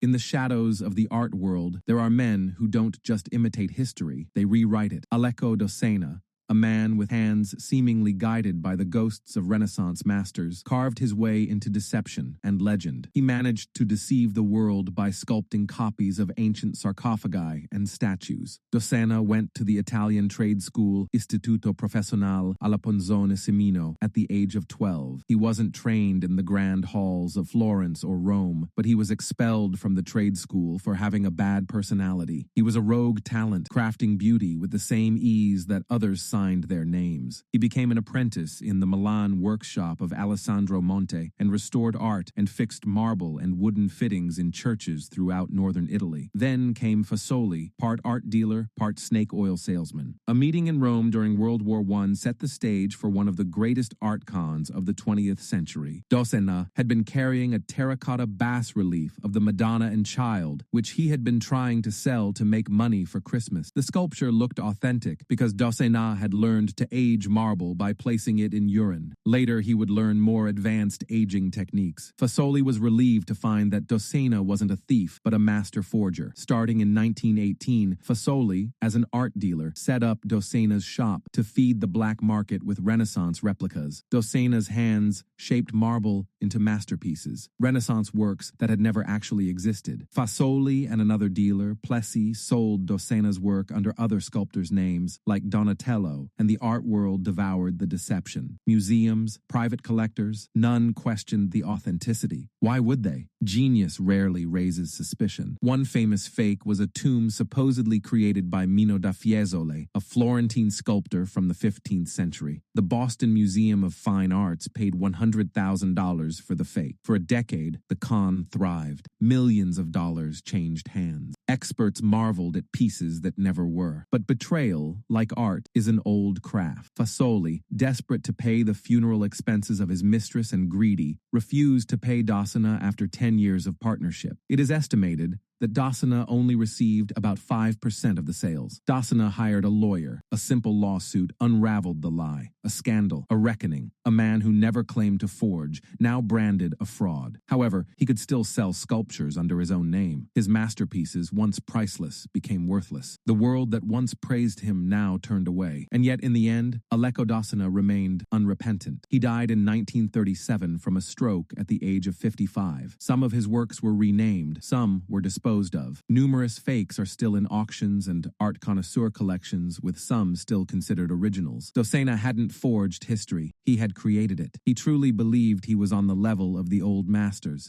In the shadows of the art world, there are men who don't just imitate history, they rewrite it. Aleko Docena, a man with hands seemingly guided by the ghosts of Renaissance masters, carved his way into deception and legend. He managed to deceive the world by sculpting copies of ancient sarcophagi and statues. Docena went to the Italian trade school Istituto Professionale alla Ponzone Semino at the age of 12. He wasn't trained in the grand halls of Florence or Rome, but he was expelled from the trade school for having a bad personality. He was a rogue talent, crafting beauty with the same ease that others signed their names. He became an apprentice in the Milan workshop of Alessandro Monte and restored art and fixed marble and wooden fittings in churches throughout northern Italy. Then came Fasoli, part art dealer, part snake oil salesman. A meeting in Rome during World War I set the stage for one of the greatest art cons of the 20th century. Docena had been carrying a terracotta bas-relief of the Madonna and Child, which he had been trying to sell to make money for Christmas. The sculpture looked authentic because Docena had learned to age marble by placing it in urine. Later, he would learn more advanced aging techniques. Fasoli was relieved to find that Docena wasn't a thief, but a master forger. Starting in 1918, Fasoli, as an art dealer, set up Docena's shop to feed the black market with Renaissance replicas. Docena's hands shaped marble into masterpieces, Renaissance works that had never actually existed. Fasoli and another dealer, Plessi, sold Docena's work under other sculptors' names, like Donatello, and the art world devoured the deception. Museums, private collectors, none questioned the authenticity. Why would they? Genius rarely raises suspicion. One famous fake was a tomb supposedly created by Mino da Fiesole, a Florentine sculptor from the 15th century. The Boston Museum of Fine Arts paid $100,000 for the fake. For a decade, the con thrived. Millions of dollars changed hands. Experts marveled at pieces that never were. But betrayal, like art, is an old craft. Fasoli, desperate to pay the funeral expenses of his mistress and greedy, refused to pay Docena after 10 years of partnership. It is estimated that Docena only received about 5% of the sales. Docena hired a lawyer. A simple lawsuit unraveled the lie. A scandal, a reckoning. A man who never claimed to forge, now branded a fraud. However, he could still sell sculptures under his own name. His masterpieces, once priceless, became worthless. The world that once praised him now turned away. And yet, in the end, Aleko Docena remained unrepentant. He died in 1937 from a stroke at the age of 55. Some of his works were renamed. Some were disposed of. Numerous fakes are still in auctions and art connoisseur collections, with some still considered originals. Docena hadn't forged history. He had created it. He truly believed he was on the level of the old masters.